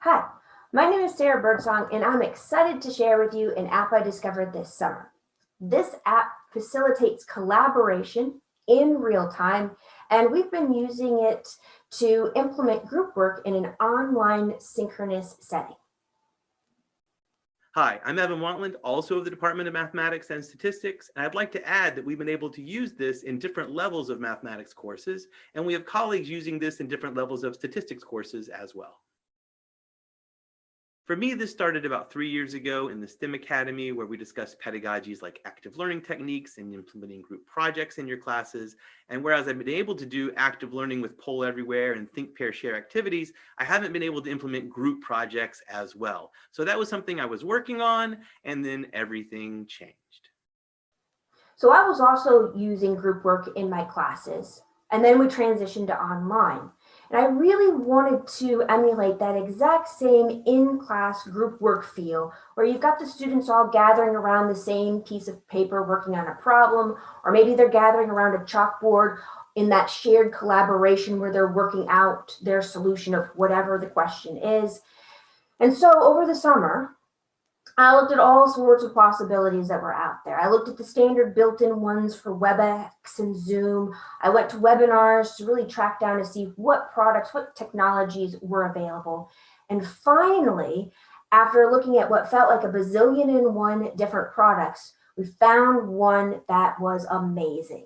Hi, my name is Sarah Birdsong, and I'm excited to share with you an app I discovered this summer. This app facilitates collaboration in real time, and we've been using it to implement group work in an online synchronous setting. Hi, I'm Evan Wantland, also of the Department of Mathematics and Statistics, and I'd like to add that we've been able to use this in different levels of mathematics courses, and we have colleagues using this in different levels of statistics courses as well. For me, this started about 3 years ago in the STEM Academy, where we discussed pedagogies like active learning techniques and implementing group projects in your classes. And whereas I've been able to do active learning with Poll Everywhere and Think, Pair, Share activities, I haven't been able to implement group projects as well. So that was something I was working on, and then everything changed. So I was also using group work in my classes, and then we transitioned to online. And I really wanted to emulate that exact same in-class group work feel where you've got the students all gathering around the same piece of paper working on a problem, or maybe they're gathering around a chalkboard in that shared collaboration where they're working out their solution of whatever the question is. And so over the summer, I looked at all sorts of possibilities that were out there. I looked at the standard built-in ones for WebEx and Zoom. I went to webinars to really track down to see what products, what technologies were available. And finally, after looking at what felt like a bazillion and one different products, we found one that was amazing.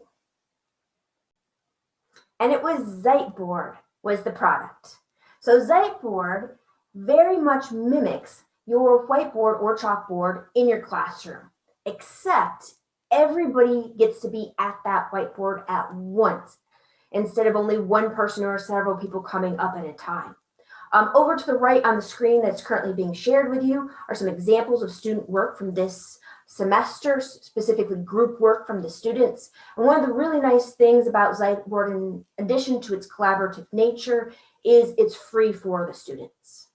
And it was Ziteboard was the product. So Ziteboard very much mimics your whiteboard or chalkboard in your classroom, except everybody gets to be at that whiteboard at once instead of only one person or several people coming up at a time. Over to the right on the screen that's currently being shared with you are some examples of student work from this semester, specifically group work from the students. And one of the really nice things about Ziteboard, in addition to its collaborative nature, is it's free for the students.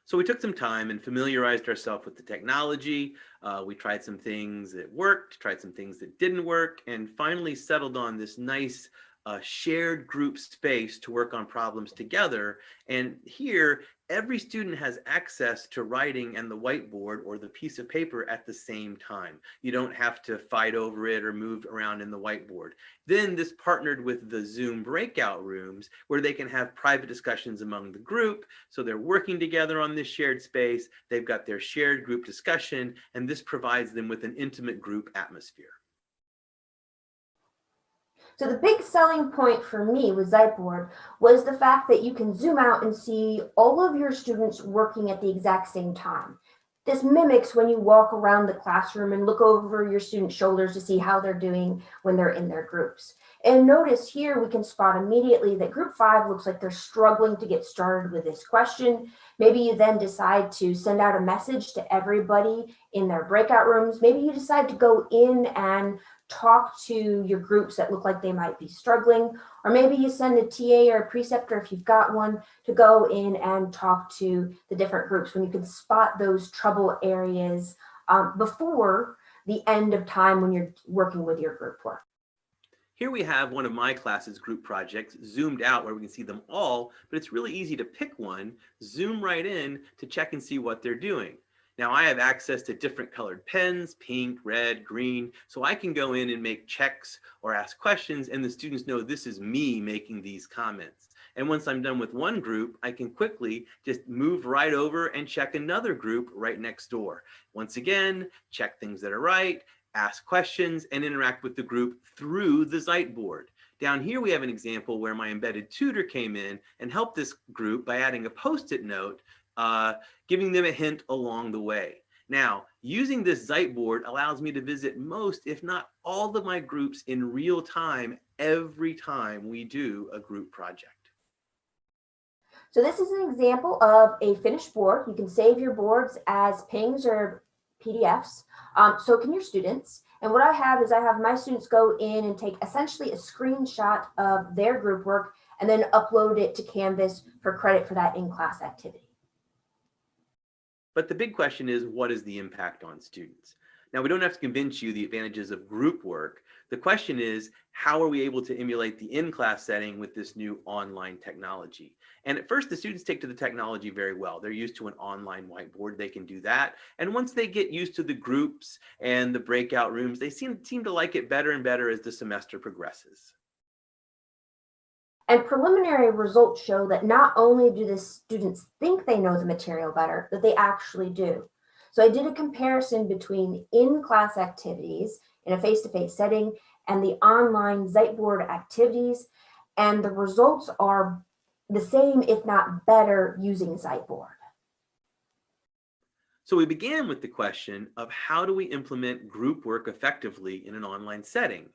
So we took some time and familiarized ourselves with the technology. We tried some things that worked, tried some things that didn't work, and finally settled on this nice shared group space to work on problems together. And here, every student has access to writing and the whiteboard or the piece of paper at the same time. You don't have to fight over it or move around in the whiteboard. Then this partnered with the Zoom breakout rooms where they can have private discussions among the group. So they're working together on this shared space. They've got their shared group discussion, and this provides them with an intimate group atmosphere. So the big selling point for me with Ziteboard was the fact that you can zoom out and see all of your students working at the exact same time. This mimics when you walk around the classroom and look over your students' shoulders to see how they're doing when they're in their groups. And notice here we can spot immediately that group 5 looks like they're struggling to get started with this question. Maybe you then decide to send out a message to everybody in their breakout rooms. Maybe you decide to go in and talk to your groups that look like they might be struggling, or maybe you send a TA or a preceptor, if you've got one, to go in and talk to the different groups when you can spot those trouble areas before the end of time when you're working with your group work. Here we have one of my class's group projects zoomed out where we can see them all, but it's really easy to pick one, zoom right in to check and see what they're doing. Now I have access to different colored pens, pink, red, green, so I can go in and make checks or ask questions, and the students know this is me making these comments. And once I'm done with one group, I can quickly just move right over and check another group right next door. Once again, check things that are right, ask questions, and interact with the group through the Ziteboard. Down here we have an example where my embedded tutor came in and helped this group by adding a post-it note, giving them a hint along the way. Now, using this Ziteboard allows me to visit most, if not all, of my groups in real time every time we do a group project. So this is an example of a finished board. You can save your boards as PNGs or PDFs. So can your students. And what I have is I have my students go in and take essentially a screenshot of their group work and then upload it to Canvas for credit for that in-class activity. But the big question is, what is the impact on students? Now, we don't have to convince you the advantages of group work. The question is, how are we able to emulate the in-class setting with this new online technology? And at first, the students take to the technology very well. They're used to an online whiteboard. They can do that. And once they get used to the groups and the breakout rooms, they seem to like it better and better as the semester progresses. And preliminary results show that not only do the students think they know the material better, that they actually do. So I did a comparison between in-class activities in a face-to-face setting and the online Ziteboard activities, and the results are the same, if not better, using Ziteboard. So we began with the question of how do we implement group work effectively in an online setting?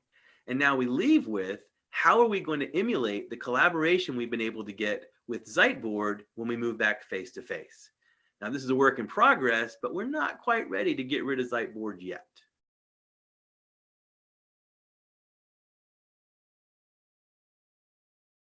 And now we leave with how are we going to emulate the collaboration we've been able to get with Ziteboard when we move back face to face? Now, this is a work in progress, but we're not quite ready to get rid of Ziteboard yet.